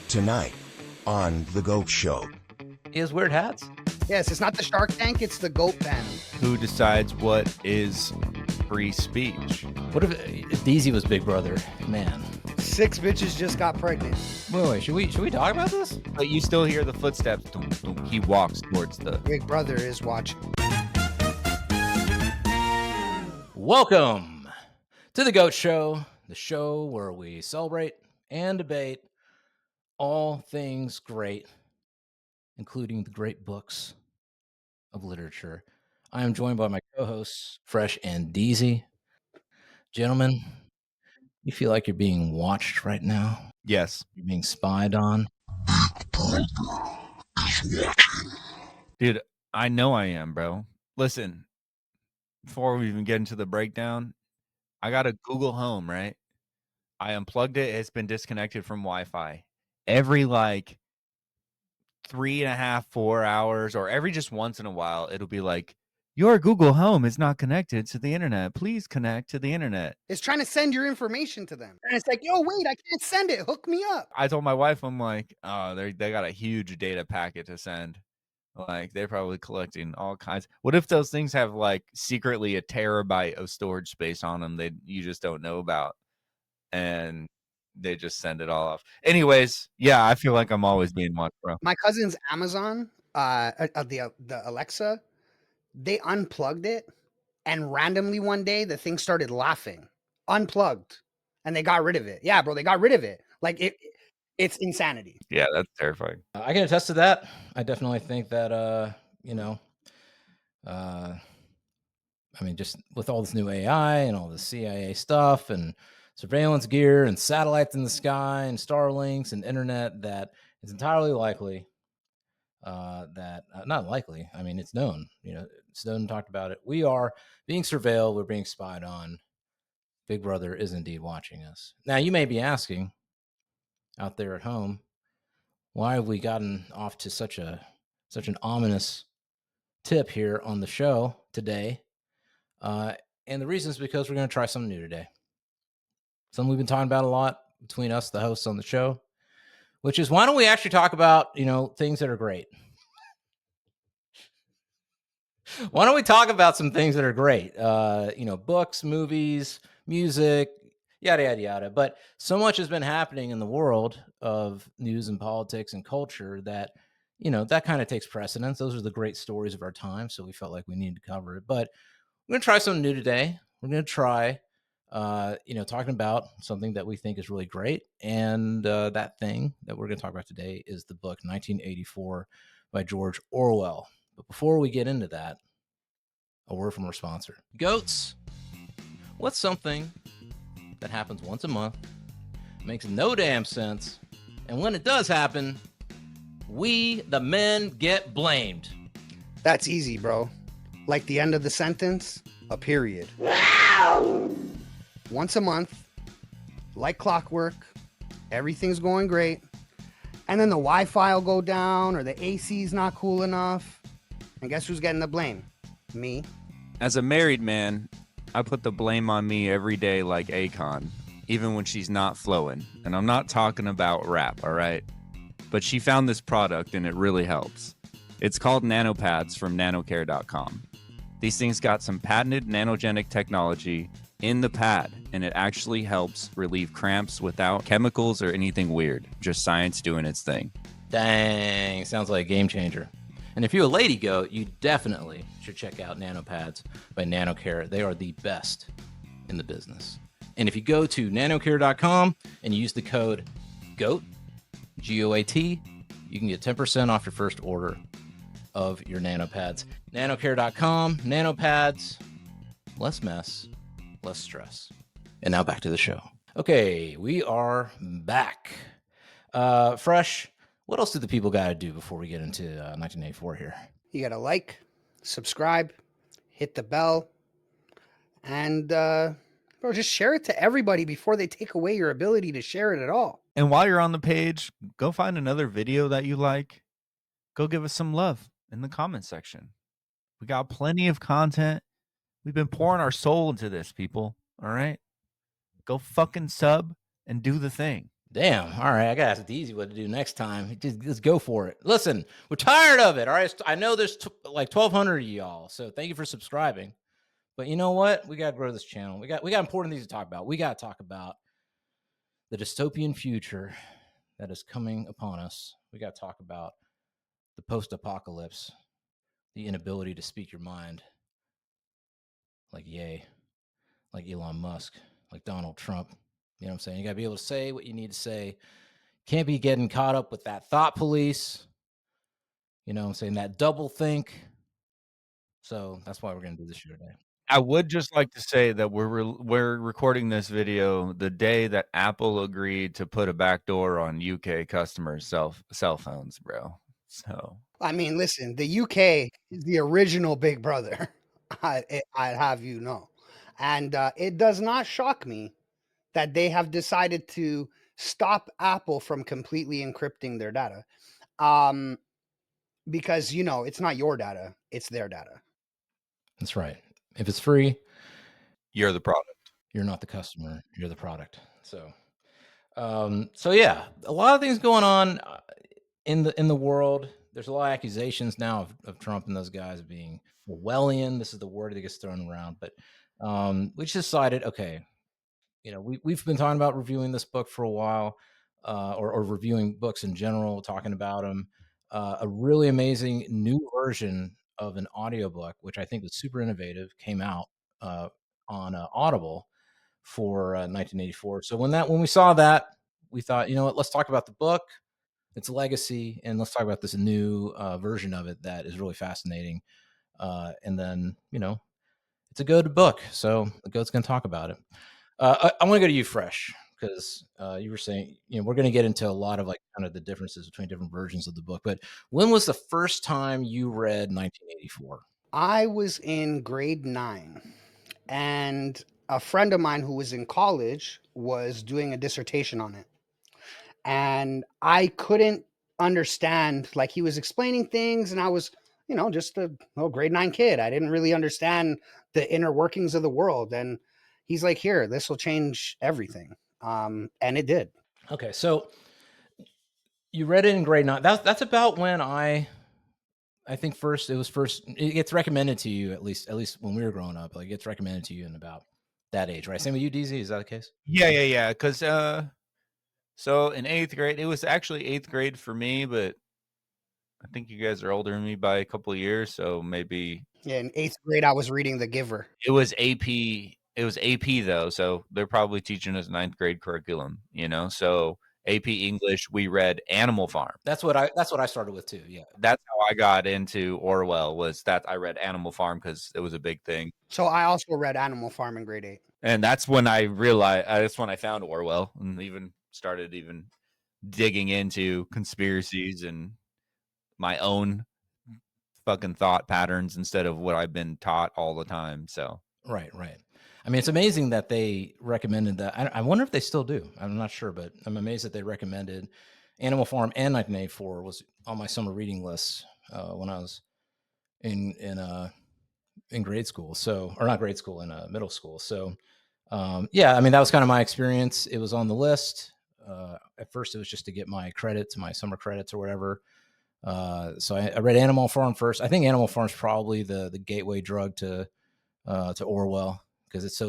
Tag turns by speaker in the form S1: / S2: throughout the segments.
S1: Tonight on The GOAT Show.
S2: He has weird hats.
S3: Yes, it's not the Shark Tank, it's the GOAT pen.
S4: Who decides what is free speech?
S2: What if Deezy was Big Brother? Man.
S3: 6 bitches just got pregnant.
S2: Wait, should we talk about this?
S4: But you still hear the footsteps. Dum, dum. He walks towards the...
S3: Big Brother is watching.
S2: Welcome to The GOAT Show, the show where we celebrate and debate all things great, including the great books of literature. I am joined by my co-hosts, Fresh and Deezy. Gentlemen, you feel like you're being watched right now?
S4: Yes.
S2: You're being spied on?
S4: Dude, I know I am, bro. Listen, before we even get into the breakdown, I got a Google Home, right? I unplugged it. It's been disconnected from Wi-Fi. Every 3.5, 4 hours, or every just once in a while, it'll be like, your Google Home is not connected to the internet. Please connect to the internet.
S3: It's trying to send your information to them. And it's like, yo, wait, I can't send it. Hook me up.
S4: I told my wife, I'm like, oh, they got a huge data packet to send. Like, they're probably collecting all kinds. What if those things have secretly a terabyte of storage space on them that you just don't know about? And they just send it all off. Anyways, yeah, I feel like I'm always being watched, bro.
S3: My cousin's Amazon, the Alexa, they unplugged it, and randomly one day the thing started laughing. Unplugged, and they got rid of it. Yeah, bro, they got rid of it. It's insanity.
S4: Yeah, that's terrifying.
S2: I can attest to that. I definitely think that, just with all this new AI and all the CIA stuff and surveillance gear and satellites in the sky and Starlinks and internet, that it's entirely likely not likely. I mean, it's known, Snowden talked about it. We are being surveilled. We're being spied on. Big Brother is indeed watching us. Now, you may be asking out there at home, why have we gotten off to such an ominous tip here on the show today? And the reason is because we're going to try something new today. Something we've been talking about a lot between us, the hosts on the show, which is, why don't we actually talk about, things that are great? Why don't we talk about some things that are great? Books, movies, music, yada, yada, yada. But so much has been happening in the world of news and politics and culture that, that kind of takes precedence. Those are the great stories of our time. So we felt like we needed to cover it. But we're going to try something new today. We're going to try, talking about something that we think is really great. And that thing that we're going to talk about today is the book 1984 by George Orwell. But before we get into that, a word from our sponsor. Goats, what's something that happens once a month, makes no damn sense, and when it does happen, we, the men, get blamed?
S3: That's easy, bro. Like the end of the sentence, a period. Once a month, like clockwork, everything's going great, and then the Wi-Fi will go down or the AC's not cool enough. And guess who's getting the blame? Me.
S4: As a married man, I put the blame on me every day like Akon, even when she's not flowing. And I'm not talking about rap, all right? But she found this product and it really helps. It's called NanoPads from NANNOCARE.com. These things got some patented nanogenic technology in the pad, and it actually helps relieve cramps without chemicals or anything weird. Just science doing its thing.
S2: Dang, sounds like a game changer. And if you're a lady goat, you definitely should check out NanoPads by NANNOCARE. They are the best in the business. And if you go to NANNOCARE.com and use the code GOAT, GOAT, you can get 10% off your first order of your NanoPads. NANNOCARE.com, NanoPads, less mess, less stress. And now back to the show. Okay, we are back. Fresh. What else do the people got to do before we get into 1984 here?
S3: You got to like, subscribe, hit the bell, and just share it to everybody before they take away your ability to share it at all.
S4: And while you're on the page, go find another video that you like. Go give us some love in the comment section. We got plenty of content. We've been pouring our soul into this, people. All right? Go fucking sub and do the thing.
S2: Damn. All right. I got to ask Deezy what to do next time. Just go for it. Listen, we're tired of it. All right. I know there's like 1,200 of y'all. So thank you for subscribing. But you know what? We got to grow this channel. We got important things to talk about. We got to talk about the dystopian future that is coming upon us. We got to talk about the post-apocalypse, the inability to speak your mind, like like Elon Musk, like Donald Trump. You know what I'm saying? You got to be able to say what you need to say. Can't be getting caught up with that thought police. You know what I'm saying? That double think. So that's why we're going to do this show today.
S4: I would just like to say that we're recording this video the day that Apple agreed to put a backdoor on UK customers' cell phones, bro. So
S3: I mean, listen, the UK is the original Big Brother. I'd have you know. And it does not shock me that they have decided to stop Apple from completely encrypting their data. Because, you know, it's not your data, it's their data.
S2: That's right. If it's free,
S4: you're the product.
S2: You're not the customer. You're the product. So yeah, a lot of things going on in the world. There's a lot of accusations now of Trump and those guys being Orwellian. This is the word that gets thrown around, but we just decided, okay, you know, we've been talking about reviewing this book for a while, or reviewing books in general, talking about them. A really amazing new version of an audiobook, which I think was super innovative, came out on Audible for 1984. So when we saw that, we thought, you know what, let's talk about the book, its legacy, and let's talk about this new version of it that is really fascinating. And then, you know, it's a good book, so the goat's going to talk about it. I want to go to you, Fresh, because you were saying, you know, we're going to get into a lot of like kind of the differences between different versions of the book. But when was the first time you read 1984?
S3: I was in grade 9, and a friend of mine who was in college was doing a dissertation on it. And I couldn't understand, like, he was explaining things, and I was, you know, just a grade 9 kid. I didn't really understand the inner workings of the world. And he's like, here, this will change everything. And it did.
S2: Okay, so you read it in grade 9. That's about when I think it gets recommended to you, at least when we were growing up. Like, it gets recommended to you in about that age, right? Same with you, Deezy. Is that the case?
S4: Yeah. Because so in 8th grade, it was actually 8th grade for me, but I think you guys are older than me by a couple of years, so maybe.
S3: Yeah, in 8th grade, I was reading The Giver.
S4: It was AP. It was AP though, so they're probably teaching us 9th grade curriculum, you know. So AP English, we read Animal Farm.
S2: That's what I started with too. Yeah,
S4: that's how I got into Orwell. Was that I read Animal Farm because it was a big thing.
S3: So I also read Animal Farm in grade 8,
S4: and that's when I realized. That's when I found Orwell and even started digging into conspiracies and my own fucking thought patterns instead of what I've been taught all the time. So
S2: right. I mean, it's amazing that they recommended that. I wonder if they still do. I'm not sure, but I'm amazed that they recommended Animal Farm and 1984 was on my summer reading list when I was in grade school. So, or not grade school, in middle school. So, yeah, I mean, that was kind of my experience. It was on the list. At first, it was just to get my credits, my summer credits or whatever. So I read Animal Farm first. I think Animal Farm's probably the gateway drug to Orwell, because it's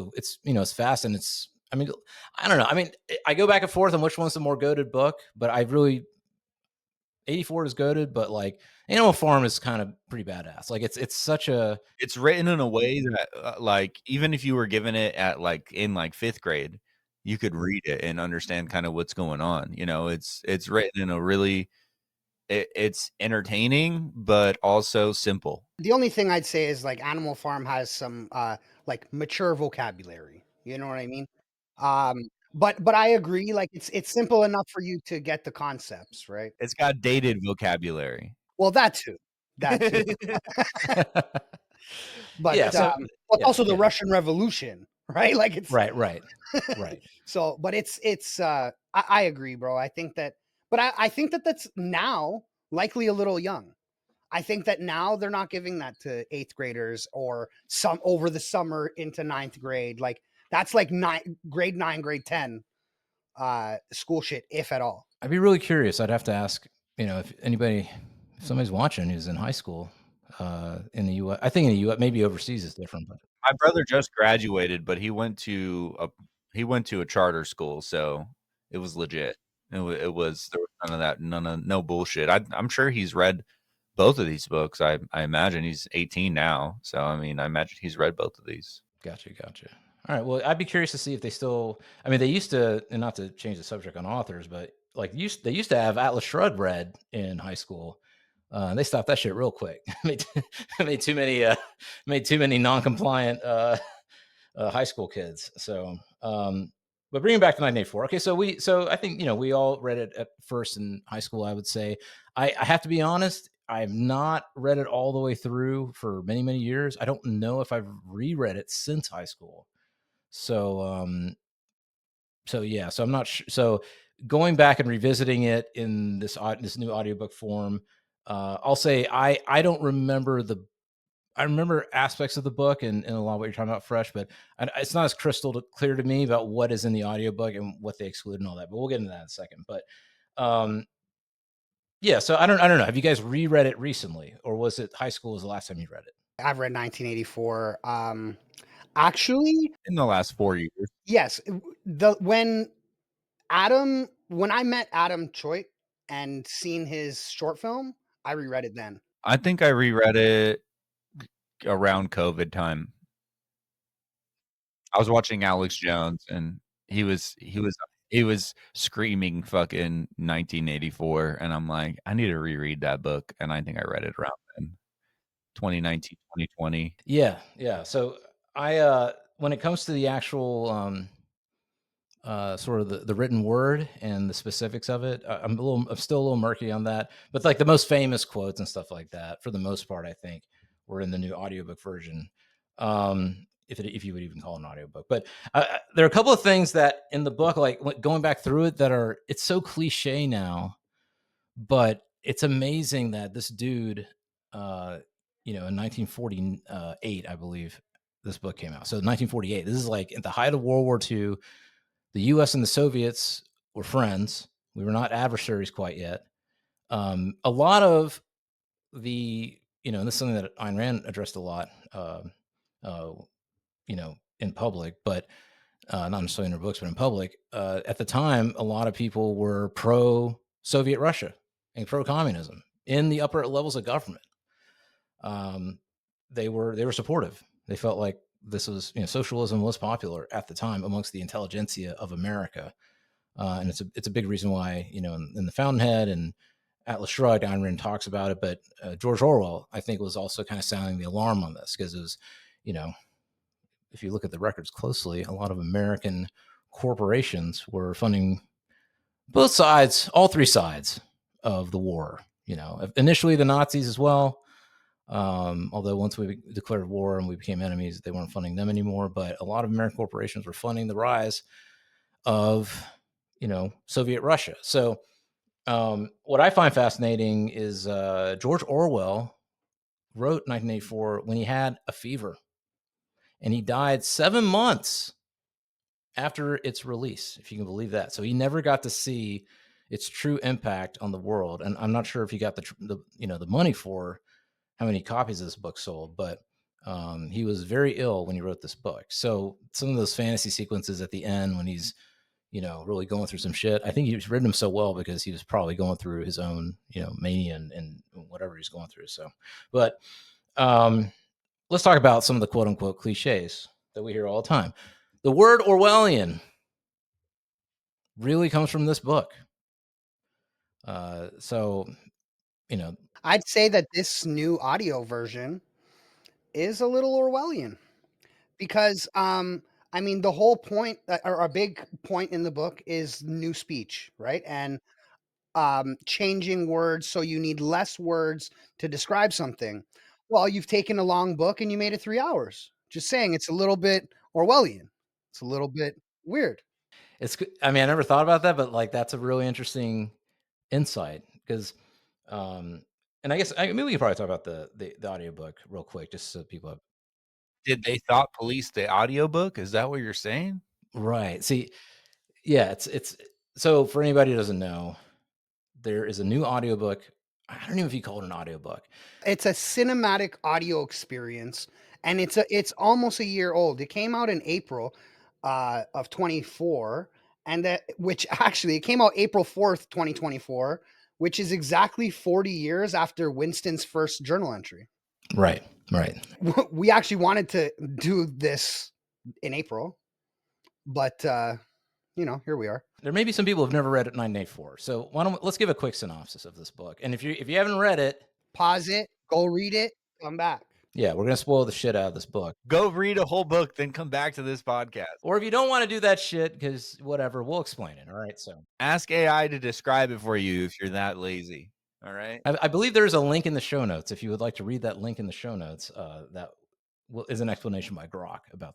S2: it's fast, and I mean, I don't know. I mean, I go back and forth on which one's the more goated book, but I really 84 is goated, but like Animal Farm is kind of pretty badass. Like it's
S4: written in a way that like even if you were given it at like in like 5th grade, you could read it and understand kind of what's going on. You know, it's written in a really it's entertaining, but also simple.
S3: The only thing I'd say is like Animal Farm has some like mature vocabulary. You know what I mean? But I agree. Like it's simple enough for you to get the concepts, right?
S4: It's got dated vocabulary.
S3: Well, that too. But
S2: yeah, so,
S3: also the Russian Revolution, right? Like it's
S2: right.
S3: So, but it's I agree, bro. I think that, but I think that that's now likely a little young. I think that now they're not giving that to 8th graders or some over the summer into 9th grade. Like that's like grade 9, grade 10. school shit, if at all.
S2: I'd be really curious. I'd have to ask, if somebody's watching who's in high school in the U.S. I think in the U.S. maybe overseas is different, but
S4: My brother just graduated, but he went to a charter school, so it was legit. It was there was none of that, no bullshit. I'm sure he's read both of these books. I imagine he's 18 now, so I mean, I imagine he's read both of these.
S2: Gotcha. All right. Well, I'd be curious to see if they still. I mean, they used to, and not to change the subject on authors, but like they used to have Atlas Shrugged read in high school. They stopped that shit real quick. made too many non-compliant high school kids. So, but bringing back to 1984. Okay, so I think we all read it at first in high school. I would say I have to be honest. I've not read it all the way through for many, many years. I don't know if I've reread it since high school. So, yeah. So I'm not sure. So going back and revisiting it in this new audiobook form, I'll say I don't remember I remember aspects of the book and a lot of what you're talking about fresh, but it's not as clear to me about what is in the audiobook and what they exclude and all that. But we'll get into that in a second. But yeah, so I don't know. Have you guys reread it recently, or was it high school was the last time you read it?
S3: I've read 1984. Actually,
S4: In the last 4 years.
S3: yes. When I met Adam Choate and seen his short film, I reread it then.
S4: I think I reread it around COVID time. I was watching Alex Jones, and he was screaming fucking 1984, and I'm like, I need to reread that book, and I think I read it around then, 2019, 2020.
S2: Yeah. So I when it comes to the actual sort of the written word and the specifics of it, I'm still a little murky on that. But like the most famous quotes and stuff like that, for the most part, I think were in the new audiobook version. If you would even call it an audiobook. But there are a couple of things that in the book, like going back through it, it's so cliche now, but it's amazing that this dude, in 1948, I believe this book came out. So 1948, this is like at the height of World War II. The U.S. and the Soviets were friends. We were not adversaries quite yet. A lot of and this is something that Ayn Rand addressed a lot, in public, but not necessarily in her books, but in public. At the time, a lot of people were pro-Soviet Russia and pro-communism in the upper levels of government. They were supportive. They felt like this was, socialism was popular at the time amongst the intelligentsia of America. And it's a big reason why, in the Fountainhead and Atlas Shrugged, Ayn Rand talks about it. But George Orwell, I think, was also kind of sounding the alarm on this, because it was, if you look at the records closely, a lot of American corporations were funding both sides, all three sides of the war. Initially the Nazis as well. Although once we declared war and we became enemies, they weren't funding them anymore. But a lot of American corporations were funding the rise of, Soviet Russia. So what I find fascinating is George Orwell wrote 1984 when he had a fever, and he died 7 months after its release, if you can believe that. So he never got to see its true impact on the world. And I'm not sure if he got the money for how many copies of this book sold, but he was very ill when he wrote this book. So some of those fantasy sequences at the end when he's, really going through some shit, I think he was written them so well because he was probably going through his own, mania and whatever he's going through. So, but let's talk about some of the quote unquote cliches that we hear all the time. The word Orwellian really comes from this book. So,
S3: I'd say that this new audio version is a little Orwellian because, I mean, the whole point, or a big point in the book, is new speech, right? And changing words so you need less words to describe something. Well, you've taken a long book and you made it 3 hours. Just saying, it's a little bit Orwellian. It's a little bit weird.
S2: I mean, I never thought about that, but like, that's a really interesting insight because, and I guess, we can probably talk about the audiobook real quick, just so people have.
S4: Did they thought police the audiobook? Is that what you're saying?
S2: Right. See, Yeah, it's so for anybody who doesn't know, there is a new audiobook. I don't even know if you call it an audiobook.
S3: It's a cinematic audio experience, and it's almost a year old. It came out in April of 24, and that which actually it came out April 4th, 2024, which is exactly 40 years after Winston's first journal entry.
S2: Right, right.
S3: We actually wanted to do this in April, but here we are.
S2: There may be some people who've never read 984. So let's give a quick synopsis of this book. And if you haven't read it,
S3: Pause it, go read it, come back.
S2: yeah, we're gonna spoil the shit out of this book.
S4: Go read a whole book, then come back to this podcast.
S2: Or if you don't want to do that shit, because whatever, we'll explain it. All right. So
S4: Ask AI to describe it for you if you're that lazy. All right.
S2: I believe there's a link in the show notes. If you would like to read that link in the show notes, that is an explanation by Grok about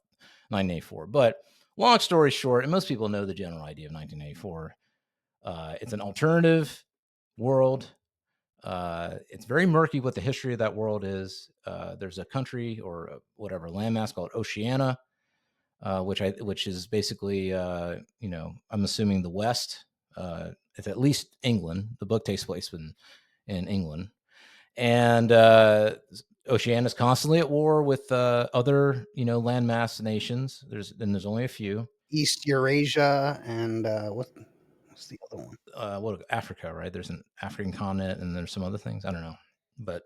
S2: 1984. But long story short, and most people know the general idea of 1984. It's an alternative world. It's very murky what the history of that world is. There's a country or whatever landmass called Oceania, which is basically I'm assuming the West. It's at least England. The book takes place in England, and Oceania is constantly at war with other landmass nations. There's only a few.
S3: East Eurasia and what's the other one?
S2: Africa, right? There's an African continent, and there's some other things. I don't know, but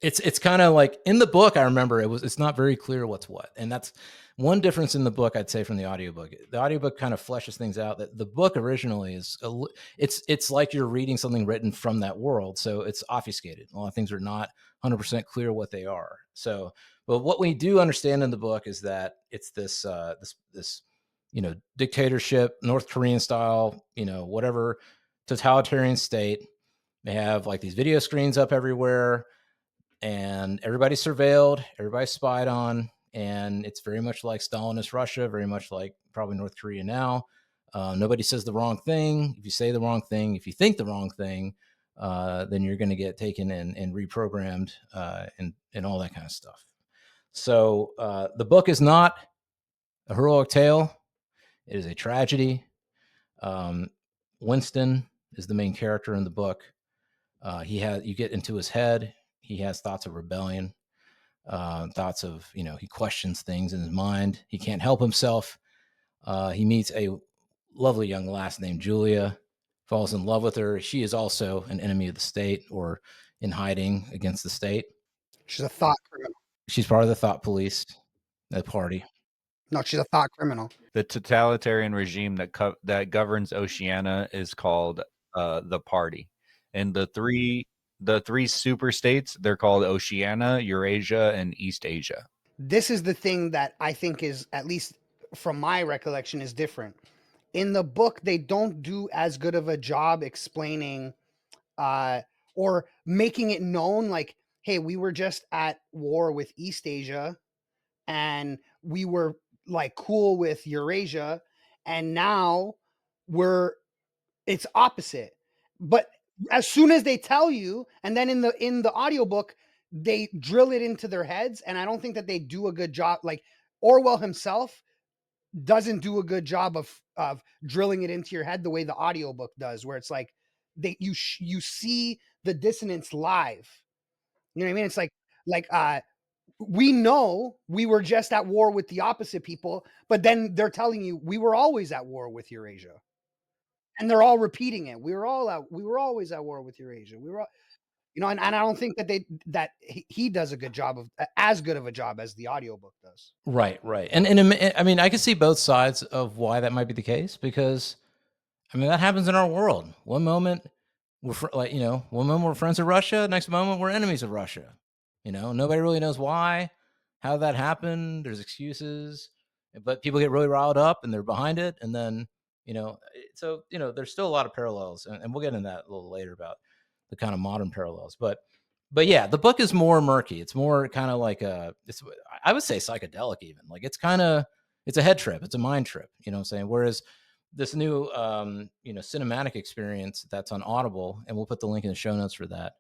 S2: it's kind of like in the book. I remember it's not very clear what's what, and that's one difference in the book I'd say from the audiobook. The audiobook kind of fleshes things out. That the book originally is it's like you're reading something written from that world, so it's obfuscated. A lot of things are not 100% clear what they are. So, but what we do understand in the book is that it's this dictatorship, North Korean style, whatever totalitarian state. They have like these video screens up everywhere, and everybody's surveilled, everybody's spied on, and it's very much like Stalinist Russia, very much like probably North Korea now. Nobody says the wrong thing. If you say the wrong thing, if you think the wrong thing, then you're going to get taken and reprogrammed and all that kind of stuff. So the book is not a heroic tale. It is a tragedy. Winston is the main character in the book. You get into his head. He has thoughts of rebellion, thoughts of, he questions things in his mind. He can't help himself. He meets a lovely young lass named Julia, falls in love with her. She is also an enemy of the state or in hiding against the state.
S3: She's a thought criminal.
S2: She's part of the thought police, the party.
S3: No, she's a thought criminal.
S4: The totalitarian regime that governs Oceania is called the Party, and the three super states, they're called Oceania, Eurasia, and East Asia.
S3: This is the thing that I think is, at least from my recollection, is different. In the book, they don't do as good of a job explaining or making it known, like, hey, we were just at war with East Asia and we were like cool with Eurasia, and now it's opposite. But as soon as they tell you, and then in the audiobook, they drill it into their heads, and I don't think that they do a good job. Like Orwell himself doesn't do a good job of drilling it into your head the way the audiobook does, where it's like you see the dissonance live. You know what I mean? It's like we know we were just at war with the opposite people, but then they're telling you we were always at war with Eurasia. And they're all repeating it. We were always at war with Eurasia. We were all, and I don't think that he does a good job of as good of a job as the audiobook does.
S2: Right. And I mean, I can see both sides of why that might be the case, because I mean, that happens in our world. One moment we're one moment we're friends with Russia, next moment we're enemies of Russia. Nobody really knows why, how that happened. There's excuses, but people get really riled up and they're behind it. And then, so, there's still a lot of parallels, and we'll get into that a little later about the kind of modern parallels. But yeah, the book is more murky. It's more kind of like I would say psychedelic even. Like it's a head trip. It's a mind trip. You know what I'm saying? Whereas this new, cinematic experience that's on Audible, and we'll put the link in the show notes for that.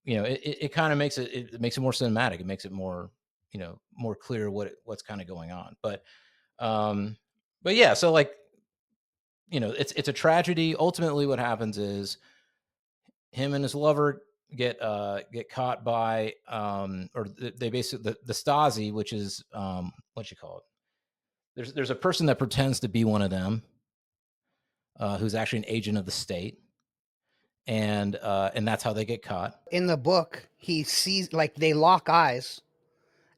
S2: It kind of makes it makes it more cinematic. It makes it more, more clear what's kind of going on. But But yeah, so like, it's a tragedy. Ultimately, what happens is him and his lover get caught by they basically the Stasi, which is what you call it. There's a person that pretends to be one of them, who's actually an agent of the state, and that's how they get caught.
S3: In the book, he sees, like, they lock eyes,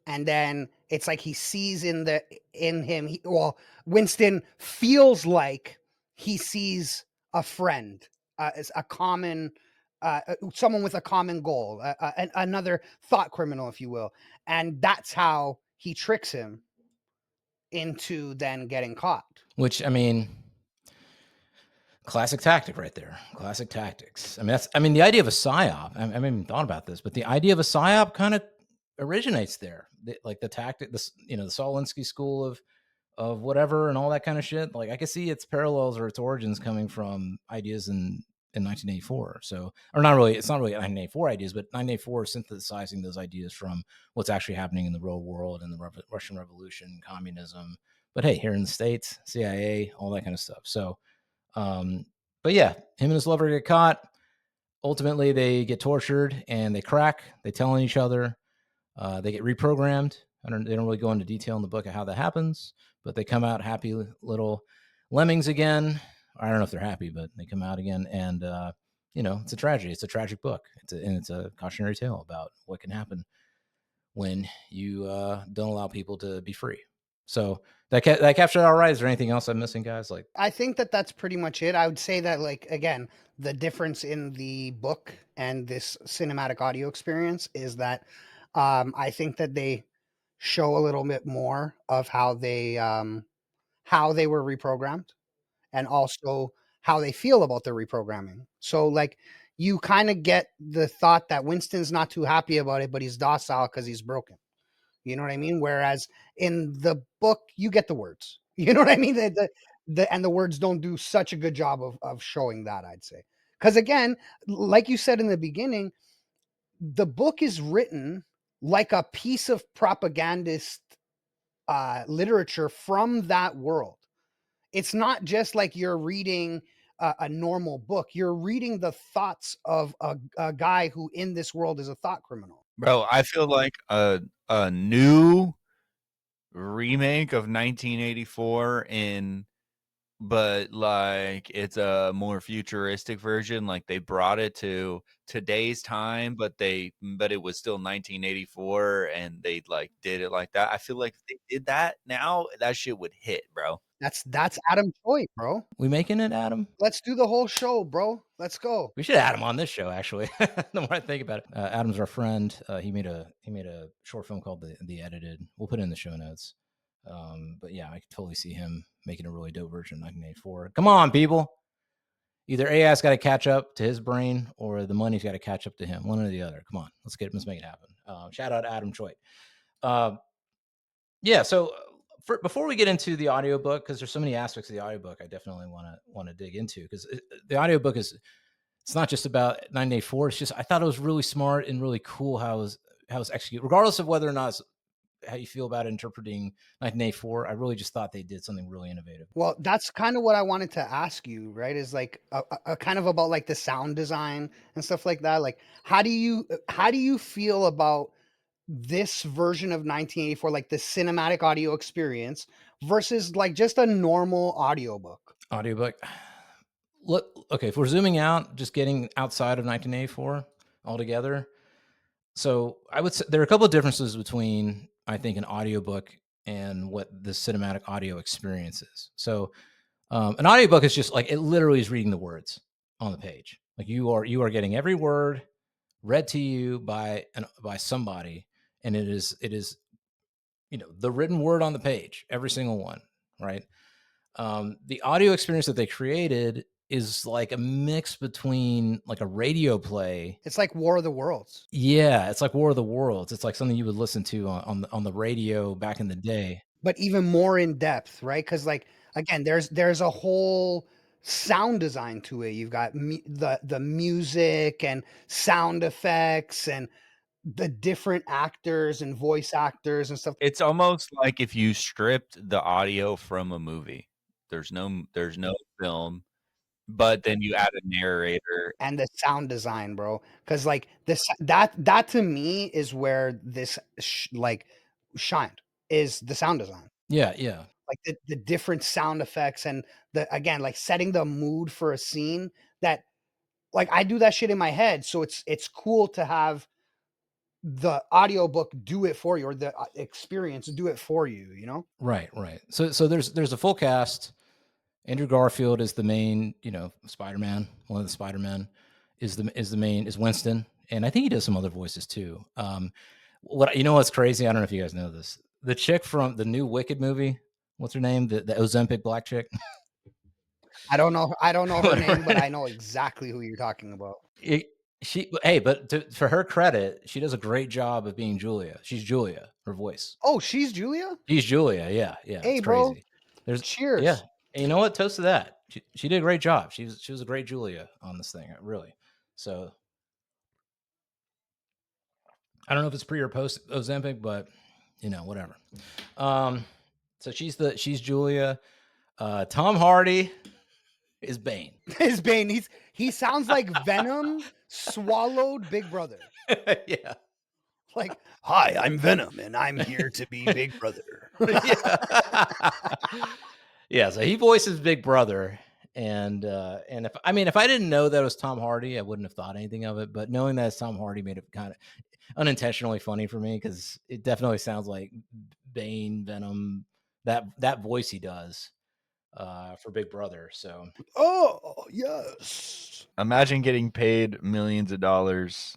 S3: and then it's like he sees in him. Winston feels like he sees a friend, as a common, someone with a common goal, another thought criminal, if you will, and that's how he tricks him into then getting caught.
S2: Which, I mean, classic tactic right there. Classic tactics. I mean, the idea of a psyop. I haven't even thought about this, but the idea of a psyop kind of originates there. Like the tactic, the Solinsky school of whatever and all that kind of shit. Like I can see its parallels or its origins coming from ideas in 1984. So, or not really. It's not really 1984 ideas, but 1984 synthesizing those ideas from what's actually happening in the real world and the Russian Revolution, communism. But hey, here in the States, CIA, all that kind of stuff. So. But yeah, him and his lover get caught. Ultimately, they get tortured and they crack. They tell on each other. They get reprogrammed. They don't really go into detail in the book of how that happens, but they come out happy little lemmings again. I don't know if they're happy, but they come out again. And, it's a tragedy. It's a tragic book. It's a cautionary tale about what can happen when you don't allow people to be free. So that captured it all right. Is there anything else I'm missing, guys? Like,
S3: I think that's pretty much it. I would say that, like, again, the difference in the book and this cinematic audio experience is that I think that they show a little bit more of how they were reprogrammed, and also how they feel about their reprogramming. So, like, you kind of get the thought that Winston's not too happy about it, but he's docile because he's broken. You know what I mean? Whereas in the book, you get the words. You know what I mean? And the words don't do such a good job of showing that, I'd say. Because again, like you said in the beginning, the book is written like a piece of propagandist literature from that world. It's not just like you're reading a normal book. You're reading the thoughts of a guy who in this world is a thought criminal.
S4: Bro, I feel like a new remake of 1984 but like it's a more futuristic version. Like they brought it to today's time, but it was still 1984 and they like did it like that. I feel like if they did that now, that shit would hit, bro.
S3: That's Adam Choi, bro.
S2: we making it, Adam?
S3: Let's do the whole show, bro. Let's go.
S2: We should add him on this show, actually. The more I think about it, Adam's our friend. He made a short film called the Edited. We'll put it in the show notes. But yeah, I could totally see him making a really dope version of 1984. Come on, people! Either AI's got to catch up to his brain, or the money's got to catch up to him. One or the other. Come on, let's make it happen. Shout out Adam Choi. Yeah. So before we get into the audiobook, because there's so many aspects of the audiobook, I definitely want to dig into, because the audiobook it's not just about 1984. It's just I thought it was really smart and really cool how it was executed, regardless of whether or not it's how you feel about interpreting 1984. I really just thought they did something really innovative.
S3: Well, that's kind of what I wanted to ask you, right? Is like a kind of about like the sound design and stuff like that. Like, how do you feel about this version of 1984, like the cinematic audio experience versus like just a normal audiobook?
S2: Audiobook. Look, okay, if we're zooming out, just getting outside of 1984 altogether. So I would say there are a couple of differences between, I think, an audiobook and what the cinematic audio experience is. So an audiobook is just like, it literally is reading the words on the page. Like you are getting every word read to you by somebody, and it is the written word on the page, every single one, right? The audio experience that they created is like a mix between like a radio play.
S3: It's like War of the Worlds.
S2: Yeah, it's like War of the Worlds. It's like something you would listen to on the radio back in the day.
S3: But even more in depth, right? Because like again, there's a whole sound design to it. You've got the music and sound effects and the different actors and voice actors and stuff.
S4: It's almost like if you stripped the audio from a movie. There's no film, but then you add a narrator.
S3: And the sound design, bro. Because like this, that to me is where this like shined, is the sound design.
S2: Yeah, yeah.
S3: Like the different sound effects and again, like setting the mood for a scene that, like, I do that shit in my head. So it's cool to have the audiobook do it for you, or the experience do it for you, you know?
S2: Right, right. So there's a full cast. Andrew Garfield is the main, Spider-Man. One of the Spider-Men is Winston, and I think he does some other voices too. What's crazy? I don't know if you guys know this. The chick from the new Wicked movie, what's her name? The Ozempic black chick.
S3: I don't know her name, but I know exactly who you're talking about.
S2: For her credit, she does a great job of being Julia. She's Julia, her voice.
S3: Oh, she's Julia?
S2: She's Julia, yeah.
S3: Hey,
S2: it's
S3: bro.
S2: crazy. There's
S3: cheers.
S2: Yeah. And you know what? Toast to that. She did a great job. She was a great Julia on this thing, really. So I don't know if it's pre or post Ozempic, but whatever. So she's Julia. Tom Hardy is Bane.
S3: Is Bane. He sounds like Venom swallowed Big Brother.
S2: Yeah.
S3: Like, hi, I'm Venom, and I'm here to be Big Brother.
S2: Yeah. So he voices Big Brother, and if I didn't know that it was Tom Hardy, I wouldn't have thought anything of it. But knowing that it's Tom Hardy made it kind of unintentionally funny for me, because it definitely sounds like Bane, Venom, that voice he does for Big Brother. So,
S3: oh yes.
S4: Imagine getting paid millions of dollars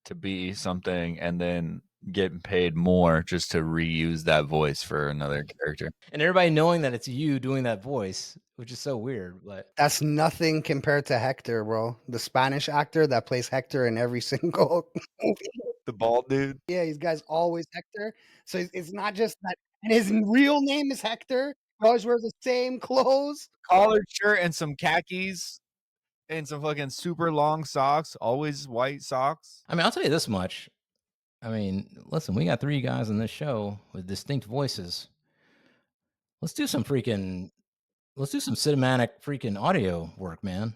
S4: to be something, and then getting paid more just to reuse that voice for another character.
S2: And everybody knowing that it's you doing that voice, which is so weird. But
S3: that's nothing compared to Hector, bro. The Spanish actor that plays Hector in every single movie.
S4: The bald dude.
S3: Yeah, he's guy's always Hector. So it's not just that. And his real name is Hector. He always wears the same clothes.
S4: Collared shirt and some khakis and some fucking super long socks. Always white socks.
S2: I'll tell you this much. Listen, we got 3 guys on this show with distinct voices. Let's do some cinematic freaking audio work, man.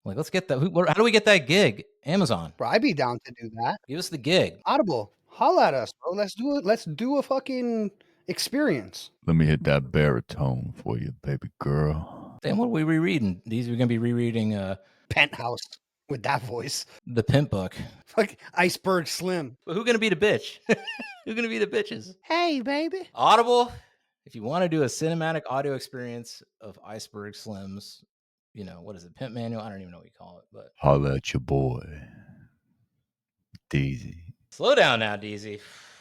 S2: Like, let's get that. How do we get that gig? Amazon.
S3: Bro, I'd be down to do that.
S2: Give us the gig.
S3: Audible, holla at us, bro. Let's do it. Let's do a fucking experience.
S4: Let me hit that baritone for you, baby girl.
S2: Damn, what are we rereading? We're going to be rereading
S3: Penthouse with that voice.
S2: The Pimp Book.
S3: Like Iceberg Slim.
S2: But who's going to be the bitch? Who's going to be the bitches?
S3: Hey, baby.
S2: Audible, if you want to do a cinematic audio experience of Iceberg Slim's, what is it? Pimp Manual? I don't even know what you call it, but
S4: holla at your boy, Deezy.
S2: Slow down now, Deezy.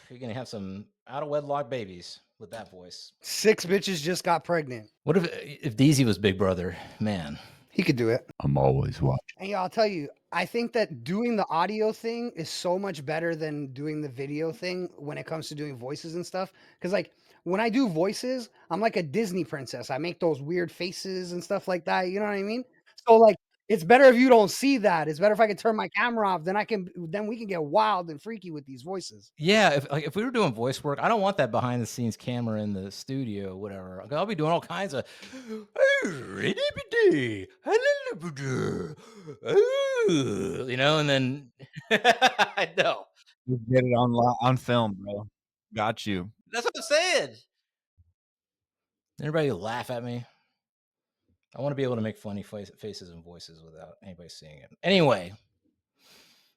S2: You're going to have some out of wedlock babies with that voice.
S3: 6 bitches just got pregnant.
S2: What if Deezy was Big Brother? Man.
S3: He could do it.
S4: I'm always watching.
S3: And yeah, I'll tell you, I think that doing the audio thing is so much better than doing the video thing when it comes to doing voices and stuff. Because like when I do voices, I'm like a Disney princess. I make those weird faces and stuff like that. You know what I mean? So like, it's better if you don't see that. It's better if I can turn my camera off. Then we can get wild and freaky with these voices.
S2: Yeah, if we were doing voice work, I don't want that behind the scenes camera in the studio, whatever. I'll be doing all kinds of, and then I know.
S4: You get it on film, bro. Got you.
S2: That's what I'm saying. Everybody laugh at me. I want to be able to make funny faces and voices without anybody seeing it. Anyway,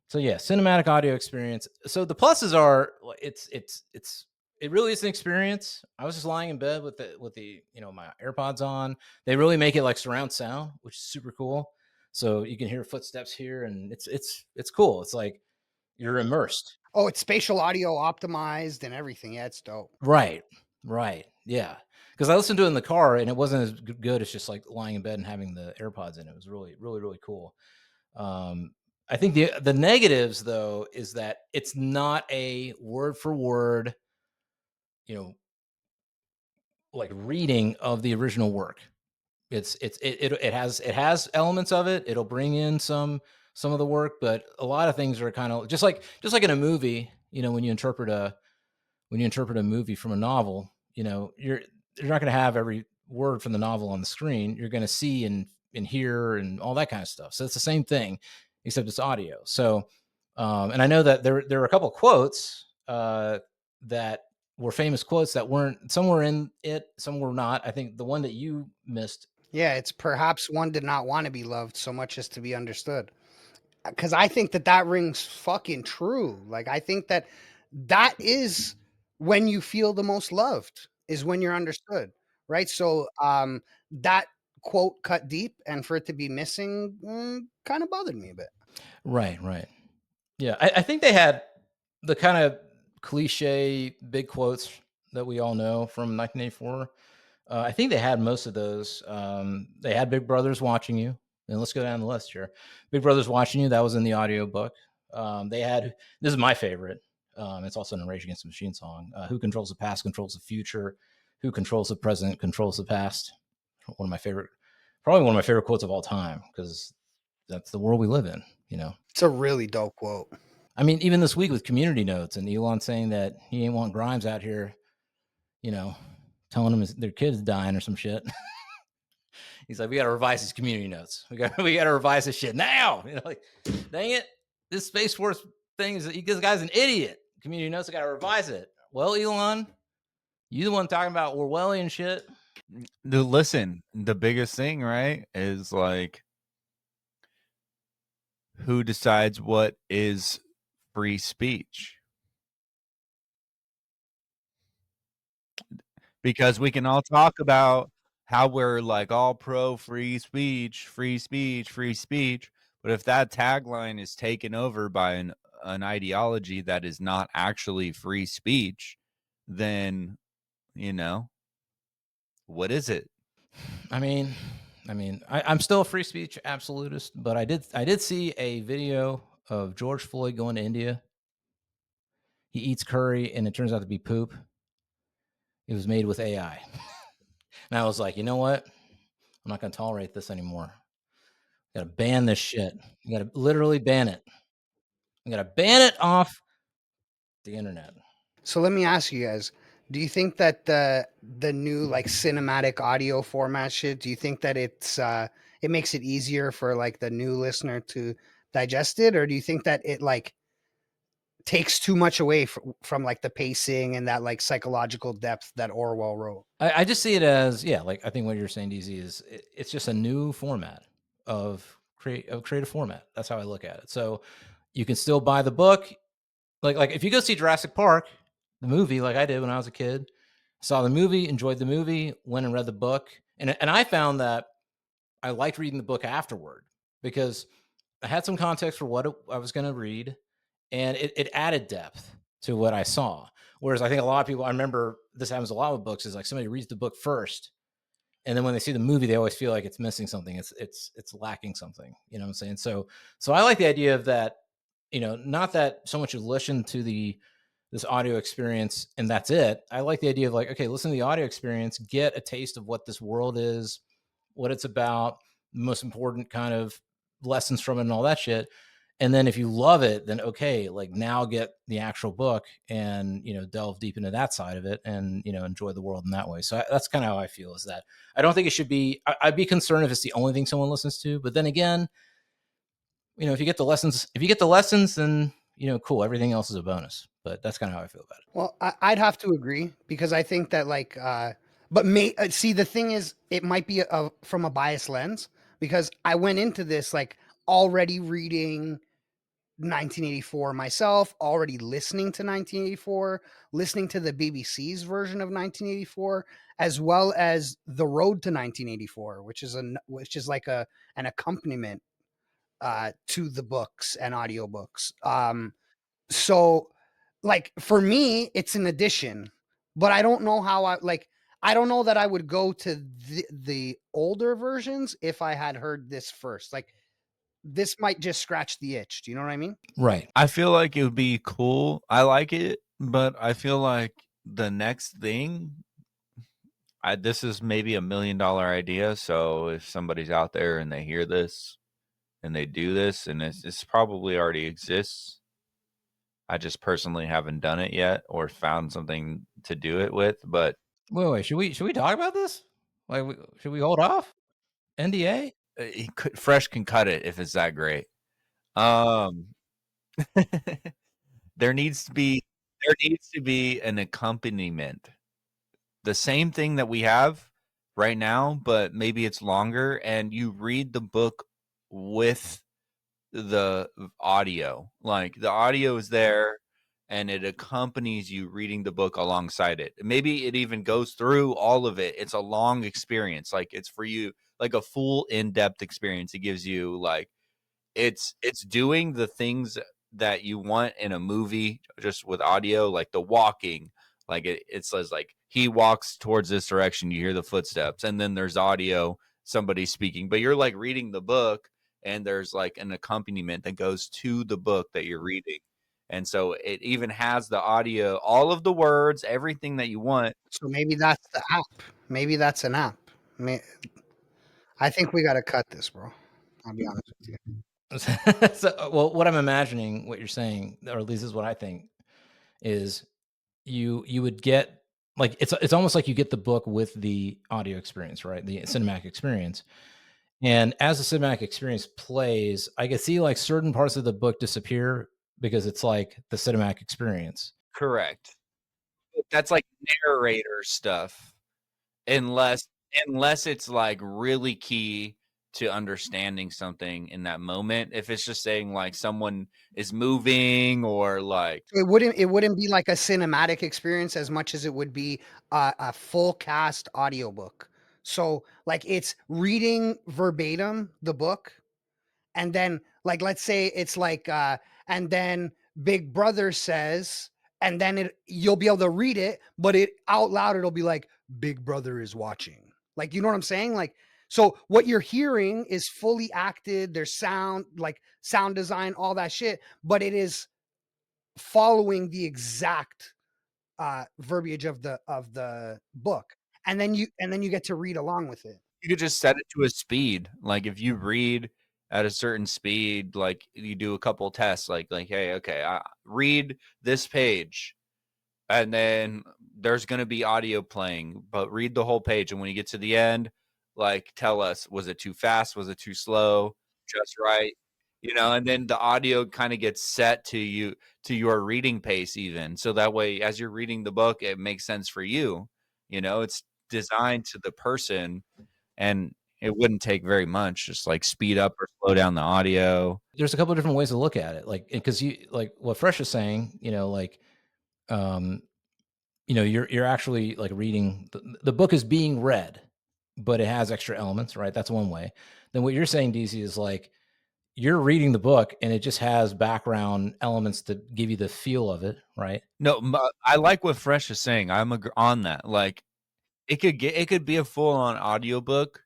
S2: so yeah, cinematic audio experience. So the pluses are it really is an experience. I was just lying in bed with the my AirPods on. They really make it like surround sound, which is super cool. So you can hear footsteps here, and it's cool. It's like you're immersed.
S3: Oh, it's spatial audio optimized and everything. Yeah, it's dope.
S2: Right. Yeah. Because I listened to it in the car and it wasn't as good as just like lying in bed and having the AirPods in. It was really, really, really cool. I think the negatives though is that it's not a word for word, like reading of the original work. It has elements of it. It'll bring in some of the work, but a lot of things are kind of just like in a movie. When you interpret a movie from a novel, you're not going to have every word from the novel on the screen, you're going to see and hear and all that kind of stuff. So it's the same thing, except it's audio. So, and I know that there are a couple of quotes that were famous quotes that weren't, some were in it, some were not. I think the one that you missed.
S3: Yeah, it's perhaps one did not want to be loved so much as to be understood. Because I think that rings fucking true. Like, I think that is when you feel the most loved, is when you're understood, right? So that quote cut deep, and for it to be missing kind of bothered me a bit.
S2: Right. Yeah, I think they had the kind of cliche big quotes that we all know from 1984. I think they had most of those. They had Big Brother's Watching You. And let's go down the list here. Big Brother's Watching You, that was in the audiobook. They had, this is my favorite. It's also in a Rage Against the Machine song. Who controls the past controls the future. Who controls the present controls the past. One of my favorite, probably one of my favorite quotes of all time, because that's the world we live in, you know.
S3: It's a really dope quote.
S2: I mean, even this week with community notes and Elon saying that he ain't want Grimes out here, you know, telling them their kids dying or some shit. He's like, we got to revise these community notes. We got to revise this shit now. You know, like, dang it, this Space Force thing is, this guy's an idiot. Community notes, I got to revise it. Well, Elon, you the one talking about Orwellian shit.
S4: Listen, the biggest thing, right, is like, who decides what is free speech? Because we can all talk about how we're like all pro free speech, but if that tagline is taken over by an ideology that is not actually free speech, then, you know, what is it?
S2: I mean, I'm still a free speech absolutist, but I did see a video of George Floyd going to India. He eats curry and it turns out to be poop. It was made with AI. And I was like, you know what? I'm not going to tolerate this anymore. Got to ban this shit. You got to literally ban it. You got to ban it off the internet.
S3: So let me ask you guys, do you think that the new like cinematic audio format shit, do you think that it makes it easier for like the new listener to digest it, or do you think that it like takes too much away from like the pacing and that like psychological depth that Orwell wrote?
S2: I just see it as, yeah, like I think what you're saying, Deezy, is it's just a new format of creative format. That's how I look at it. So you can still buy the book. Like if you go see Jurassic Park, the movie, like I did when I was a kid, saw the movie, enjoyed the movie, went and read the book. And I found that I liked reading the book afterward because I had some context for what I was going to read, and it added depth to what I saw. Whereas I think a lot of people, I remember this happens a lot with books, is like somebody reads the book first, and then when they see the movie, they always feel like it's missing something. It's lacking something. You know what I'm saying? So I like the idea of that. You know, not that so much you listen to this audio experience and that's it. I like the idea of like, okay, listen to the audio experience, get a taste of what this world is, what it's about, the most important kind of lessons from it and all that shit. And then if you love it, then okay, like now get the actual book and, you know, delve deep into that side of it and, you know, enjoy the world in that way. So that's kind of how I feel, is that I don't think it should be, I'd be concerned if it's the only thing someone listens to. But then again, you know, if you get the lessons, then, you know, cool, everything else is a bonus. But that's kind of how I feel about it.
S3: Well, I'd have to agree, because I think that like, but see, the thing is, it might be from a biased lens, because I went into this like already reading 1984 myself, already listening to 1984, listening to the BBC's version of 1984, as well as The Road to 1984, which is like an accompaniment to the books and audiobooks. So like for me, it's an addition, but I don't know how I don't know that I would go to the older versions if I had heard this first. Like this might just scratch the itch. Do you know what I mean?
S2: Right.
S4: I feel like it would be cool. I like it, but I feel like the next thing, this is maybe $1 million idea. So if somebody's out there and they hear this and they do this, and it's probably already exists, I just personally haven't done it yet or found something to do it with. But
S2: Wait, should we talk about this? Like, should we hold off? NDA?
S4: Fresh can cut it if it's that great. Um, there needs to be an accompaniment. The same thing that we have right now, but maybe it's longer, and you read the book with the audio. Like the audio is there and it accompanies you reading the book alongside it. Maybe it even goes through all of it. It's a long experience. Like it's for you like a full in-depth experience. It gives you like it's doing the things that you want in a movie just with audio, like the walking. Like it says like he walks towards this direction, you hear the footsteps, and then there's audio, somebody speaking, but you're like reading the book and there's like an accompaniment that goes to the book that you're reading. And so it even has the audio, all of the words, everything that you want.
S3: So maybe that's the app. Maybe that's an app. I think we got to cut this, bro. I'll be honest with you.
S2: So, well, what I'm imagining, what you're saying, or at least is what I think, is you would get like it's almost like you get the book with the audio experience, right? The cinematic experience. And as the cinematic experience plays, I can see like certain parts of the book disappear because it's like the cinematic experience.
S4: Correct. That's like narrator stuff. Unless it's like really key to understanding something in that moment. If it's just saying like someone is moving or like
S3: It wouldn't be like a cinematic experience as much as it would be a full cast audiobook. So like it's reading verbatim the book, and then like let's say it's like and then Big Brother says, and then you'll be able to read it, but it out loud it'll be like Big Brother is watching. Like, you know what I'm saying? Like, so what you're hearing is fully acted, there's sound, like sound design, all that shit, but it is following the exact verbiage of the book. And then you get to read along with it.
S4: you could just set it to a speed. Like if you read at a certain speed, like you do a couple tests, like hey, okay, read this page, and then there's going to be audio playing, but read the whole page. And when you get to the end, like tell us, was it too fast? Was it too slow? Just right. And then the audio kind of gets set to you, to your reading pace, even. So that way, as you're reading the book, it makes sense for you. It's designed to the person, and it wouldn't take very much. Just like speed up or slow down the audio.
S2: There's a couple of different ways to look at it. Like, because you like what Fresh is saying, you're actually like reading the book is being read, but it has extra elements, right? That's one way. Then what you're saying, DC, is like you're reading the book and it just has background elements to give you the feel of it, right?
S4: No, I like what Fresh is saying. I'm on that. Like it could be a full on audiobook,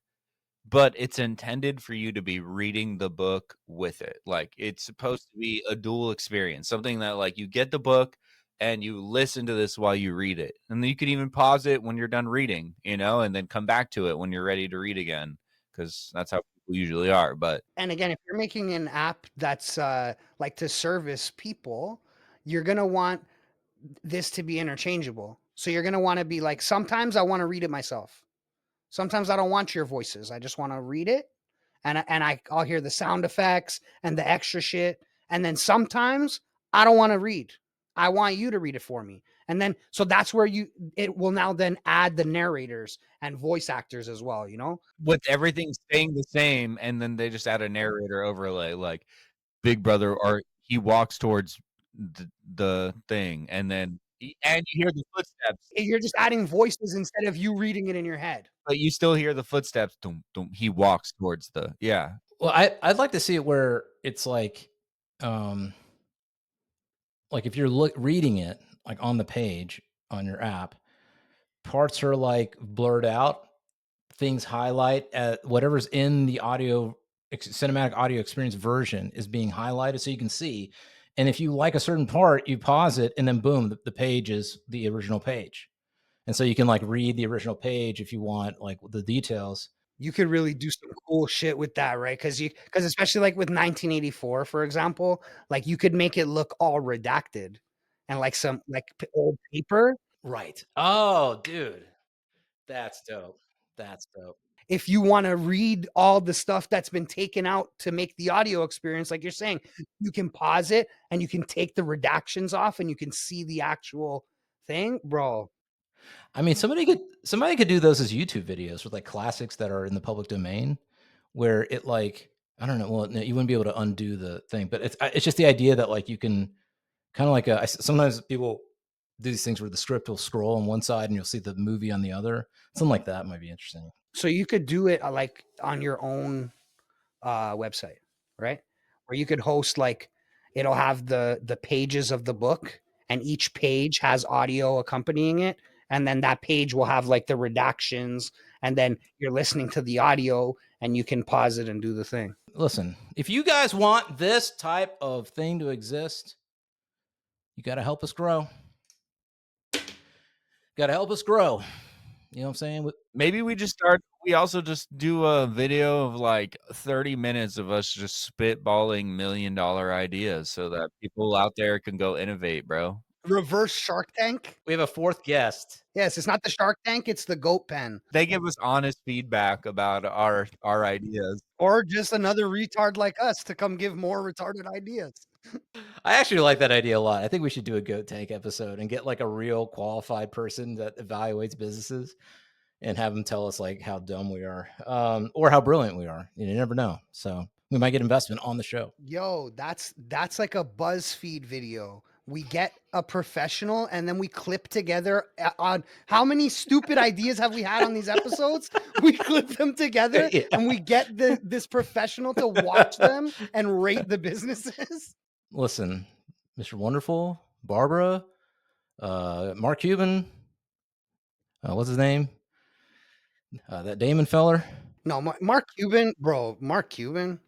S4: but it's intended for you to be reading the book with it. Like it's supposed to be a dual experience, something that like you get the book and you listen to this while you read it. And then you can even pause it when you're done reading, and then come back to it when you're ready to read again, because that's how people usually are. But
S3: And again, if you're making an app that's like to service people, you're going to want this to be interchangeable. So you're going to want to be like, sometimes I want to read it myself. Sometimes I don't want your voices. I just want to read it, and I'll hear the sound effects and the extra shit. And then sometimes I don't want to read. I want you to read it for me. And then so that's where it will now then add the narrators and voice actors as well,
S4: with everything staying the same, and then they just add a narrator overlay, like Big Brother, or he walks towards the thing, and then and you hear the footsteps.
S3: You're just adding voices instead of you reading it in your head.
S4: But you still hear the footsteps. Dum, dum, he walks towards the
S2: Well, I'd like to see it where it's like if you're reading it like on the page on your app, parts are like blurred out, things highlight whatever's in the cinematic audio experience version is being highlighted so you can see. And if you like a certain part, you pause it, and then boom, the page is the original page. And so you can like read the original page if you want like the details.
S3: You could really do some cool shit with that, right? Because especially like with 1984, for example, like you could make it look all redacted and like some like old paper.
S2: Right. Oh, dude. That's dope. That's dope.
S3: If you want to read all the stuff that's been taken out to make the audio experience, like you're saying, you can pause it and you can take the redactions off and you can see the actual thing, bro.
S2: I mean, somebody could do those as YouTube videos with like classics that are in the public domain, where it like I don't know. Well, no, you wouldn't be able to undo the thing, but it's just the idea that like you can kind of like sometimes people do these things where the script will scroll on one side and you'll see the movie on the other. Something like that might be interesting.
S3: So you could do it like on your own website, right? Where you could host like it'll have the pages of the book, and each page has audio accompanying it, and then that page will have like the redactions, and then you're listening to the audio, and you can pause it and do the thing.
S2: Listen, if you guys want this type of thing to exist, you got to help us grow. Got to help us grow. You know what I'm saying?
S4: Maybe we also just do a video of like 30 minutes of us just spitballing $1 million ideas so that people out there can go innovate, bro.
S3: Reverse Shark Tank.
S2: We have a fourth guest.
S3: Yes, it's not the Shark Tank, it's the Goat Pen.
S4: They give us honest feedback about our ideas.
S3: Or just another retard like us to come give more retarded ideas.
S2: I actually like that idea a lot. I think we should do a Goat Tank episode and get like a real qualified person that evaluates businesses and have them tell us like how dumb we are, or how brilliant we are. You never know. So we might get investment on the show.
S3: Yo, that's like a BuzzFeed video. We get a professional and then we clip together on how many stupid ideas have we had on these episodes? We clip them together
S2: Yeah.
S3: and we get this professional to watch them and rate the businesses.
S2: Listen, Mr. Wonderful, Barbara, Mark Cuban, what's his name? That Damon feller.
S3: No, Mark Cuban, bro. Mark Cuban.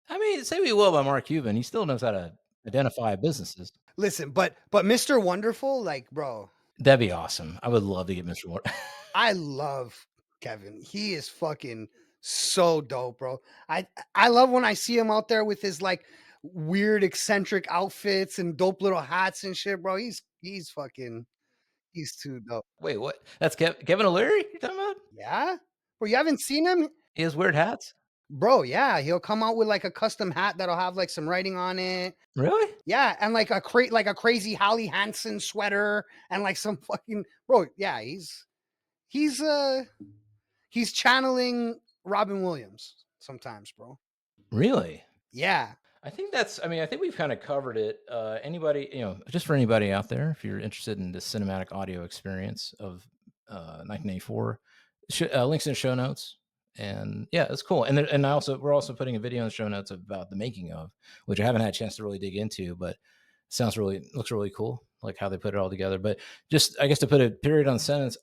S2: I mean, say we will about Mark Cuban, he still knows how to identify businesses.
S3: Listen, but Mr. Wonderful, like, bro,
S2: That'd be awesome. I would love to get Mr. Wonderful.
S3: I love Kevin. He is fucking so dope, bro. I love when I see him out there with his like weird eccentric outfits and dope little hats and shit, bro. He's too dope.
S2: Wait, what? That's Kevin O'Leary you're talking about?
S3: Yeah? Bro, you haven't seen him?
S2: He has weird hats?
S3: Bro, yeah. He'll come out with like a custom hat that'll have like some writing on it.
S2: Really?
S3: Yeah, and like a crazy Hallie Hansen sweater and like some fucking bro, yeah, he's channeling Robin Williams sometimes, bro.
S2: Really?
S3: Yeah.
S2: I think we've kind of covered it. Anybody, just for anybody out there, if you're interested in the cinematic audio experience of 1984, links in the show notes. And yeah, it's cool. And we're also putting a video in the show notes about the making of, which I haven't had a chance to really dig into, but looks really cool, like how they put it all together. But just, I guess, to put a period on the sentence,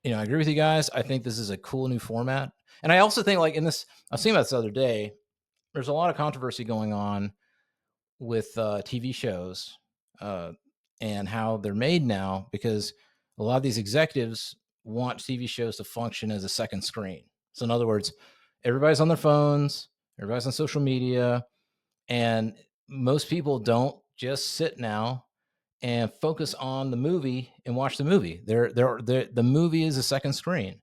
S2: I agree with you guys. I think this is a cool new format. And I also think like I was thinking about this the other day, there's a lot of controversy going on with TV shows and how they're made now, because a lot of these executives want TV shows to function as a second screen. So in other words, everybody's on their phones, everybody's on social media, and most people don't just sit now and focus on the movie and watch the movie. The movie is a second screen.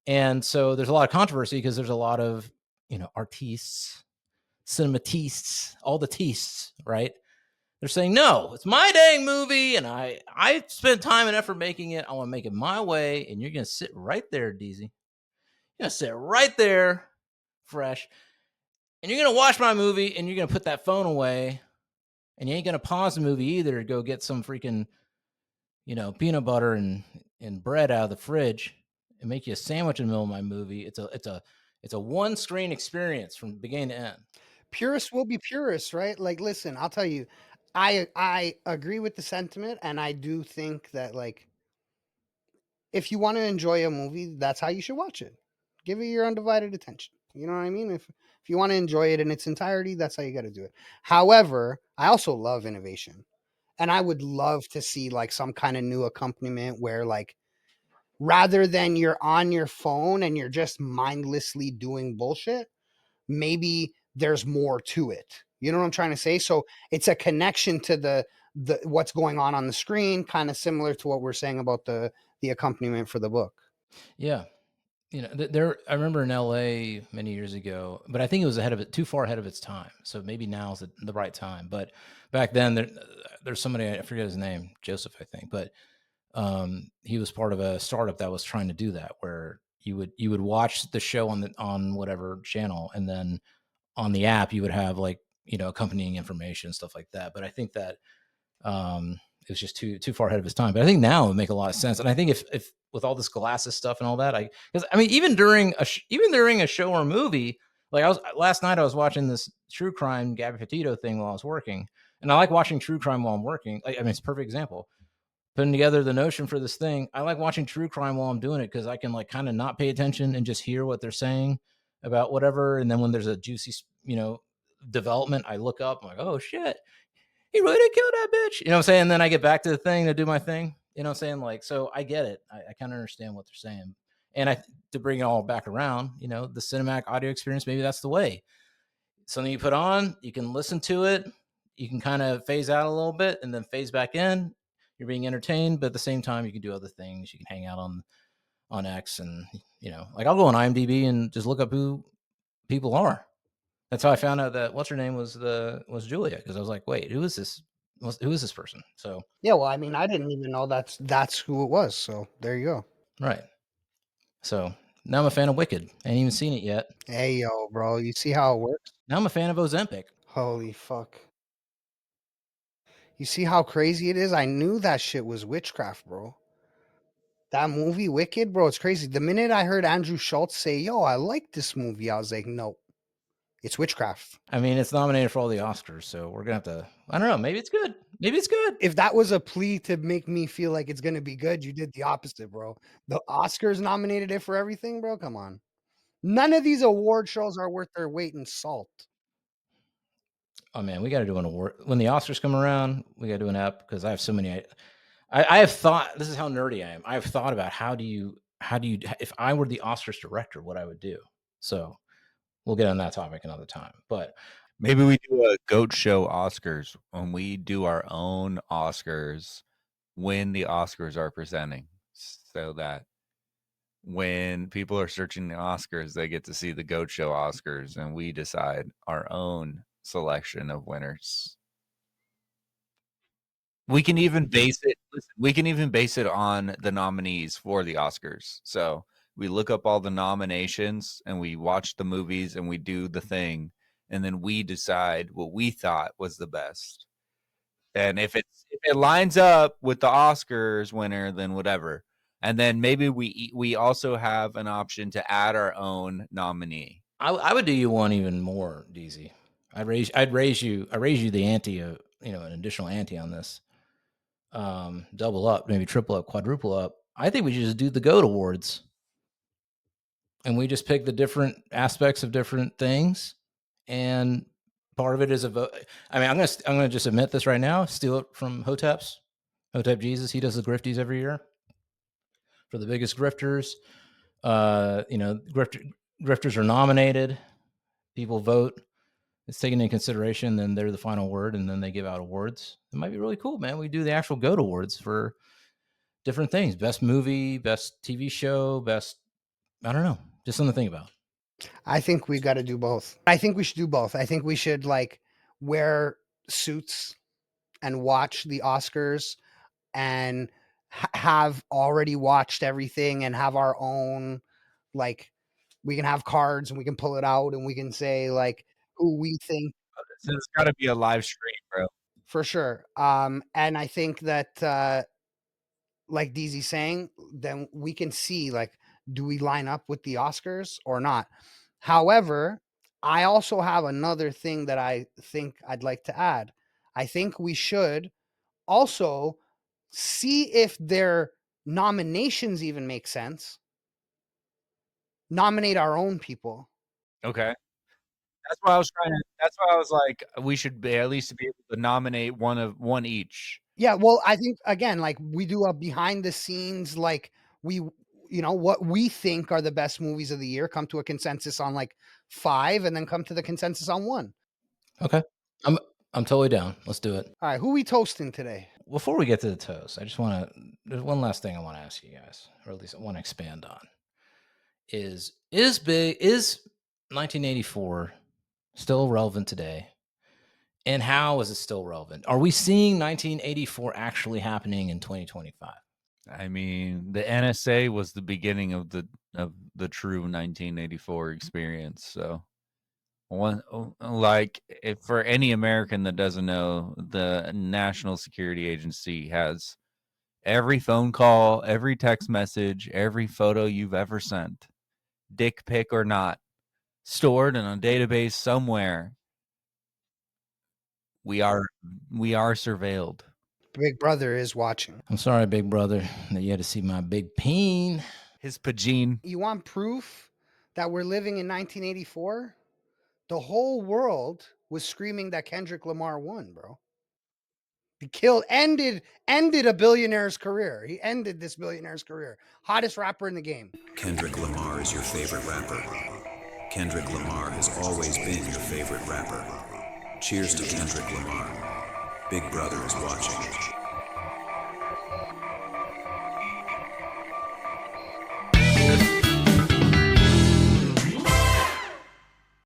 S2: And so there's a lot of controversy because there's a lot of, artistes, cinematistes, all the tistes, right? They're saying, no, it's my dang movie, and I spent time and effort making it. I want to make it my way, and you're going to sit right there, Deezy. You're going to sit right there, fresh, and you're going to watch my movie, and you're going to put that phone away, and you ain't going to pause the movie either to go get some freaking, peanut butter and bread out of the fridge and make you a sandwich in the middle of my movie. It's a one screen experience from beginning to end.
S3: Purists will be purists, right? Like, listen, I'll tell you, I agree with the sentiment, and I do think that like if you want to enjoy a movie, that's how you should watch it. Give it your undivided attention. You know what I mean? If you want to enjoy it in its entirety, that's how you got to do it. However, I also love innovation. And I would love to see like some kind of new accompaniment where like rather than you're on your phone and you're just mindlessly doing bullshit, maybe there's more to it. You know what I'm trying to say? So it's a connection to the what's going on the screen, kind of similar to what we're saying about the accompaniment for the book.
S2: Yeah. there. I remember in LA many years ago, but I think it was too far ahead of its time. So maybe now's the right time. But back then, there's somebody, I forget his name, Joseph, I think, but he was part of a startup that was trying to do that, where you would watch the show on whatever channel, and then on the app you would have like accompanying information, stuff like that. But I think that it was just too far ahead of his time. But I think now it would make a lot of sense. And I think if with all this glasses stuff and all that, because I mean, even during a show or movie, like last night I was watching this true crime Gabby Petito thing while I was working, and I like watching true crime while I'm working. Like, I mean, it's a perfect example. Putting together the notion for this thing, I like watching true crime while I'm doing it because I can like kind of not pay attention and just hear what they're saying about whatever. And then when there's a juicy, development, I look up, I'm like, oh shit, he really did kill that bitch. You know what I'm saying? And then I get back to the thing to do my thing. You know what I'm saying? Like, so I get it. I kind of understand what they're saying. And to bring it all back around, the cinematic audio experience, maybe that's the way. Something you put on, you can listen to it, you can kind of phase out a little bit and then phase back in. You're being entertained, but at the same time, you can do other things. You can hang out on X, and like I'll go on IMDb and just look up who people are. That's how I found out that what's her name was Julia, because I was like, wait, who is this? Who is this person? So
S3: Yeah, well, I mean, I didn't even know that's who it was. So there you go.
S2: right. So now I'm a fan of Wicked. I ain't even seen it yet.
S3: Hey, yo, bro, you see how it works?
S2: Now I'm a fan of Ozempic.
S3: Holy fuck. You see how crazy it is? I knew that shit was witchcraft, bro. That movie, Wicked, bro, it's crazy. The minute I heard Andrew Schultz say, yo, I like this movie, I was like, no, it's witchcraft.
S2: I mean, it's nominated for all the Oscars, so we're gonna have to. I don't know. Maybe it's good. Maybe it's good.
S3: If that was a plea to make me feel like it's going to be good, you did the opposite, bro. The Oscars nominated it for everything, bro. Come on. None of these award shows are worth their weight in salt.
S2: Oh man, we got to do an award when the Oscars come around. We got to do an app because I have so many. I have thought. This is how nerdy I am. I have thought about how do you if I were the Oscars director, what I would do. So we'll get on that topic another time. But
S4: maybe we do a GOAT show Oscars when we do our own Oscars when the Oscars are presenting, so that when people are searching the Oscars, they get to see the GOAT show Oscars, and we decide our own selection of winners. We can even base it. Listen, we can even base it on the nominees for the Oscars. So we look up all the nominations and we watch the movies and we do the thing, and then we decide what we thought was the best. And if it lines up with the Oscars winner, then whatever. And then maybe we also have an option to add our own nominee.
S2: I would do you one even more, Deezy. I'd raise you the ante, an additional ante on this. Double up, maybe triple up, quadruple up. I think we should just do the GOAT Awards, and we just pick the different aspects of different things, and part of it is a vote. I mean, I'm gonna just admit this right now. Steal it from Hotep Jesus. He does the grifties every year for the biggest grifters. Grifters are nominated. People vote. It's taken into consideration. Then they're the final word, and then they give out awards. It might be really cool, man. We do the actual GOAT Awards for different things: best movie, best TV show, best. I don't know. Just something to think about.
S3: I think we got to do both. I think we should do both. I think we should like wear suits and watch the Oscars and have already watched everything and have our own, like, we can have cards and we can pull it out and we can say like who we think.
S4: So it's got to be a live stream, bro.
S3: For sure. And I think that like Deezy saying, then we can see like, do we line up with the Oscars or not? However, I also have another thing that I think I'd like to add. I think we should also see if their nominations even make sense. Nominate our own people.
S4: Okay. That's why I was that's why I was like, we should at least be able to nominate one each.
S3: Yeah, well, I think again, like we do a behind the scenes, like what we think are the best movies of the year, come to a consensus on like 5, and then come to the consensus on 1.
S2: Okay, I'm totally down. Let's do it.
S3: All right, who we toasting today?
S2: Before we get to the toast, I just want to. There's one last thing I want to ask you guys, or at least I want to expand on. is 1984 still relevant today? And how is it still relevant? Are we seeing 1984 actually happening in 2025?
S4: I mean, the NSA was the beginning of the true 1984 experience. So, if for any American that doesn't know, the National Security Agency has every phone call, every text message, every photo you've ever sent, dick pic or not, stored in a database somewhere. We are surveilled.
S3: Big Brother is watching.
S2: I'm sorry, big brother, that you had to see my big peen.
S4: His pagine.
S3: You want proof that we're living in 1984? The whole world was screaming that Kendrick Lamar won, bro. He ended a billionaire's career. He ended this billionaire's career. Hottest rapper in the game.
S5: Kendrick Lamar is your favorite rapper. Kendrick Lamar has always been your favorite rapper. Cheers to Kendrick Lamar. Big Brother is watching.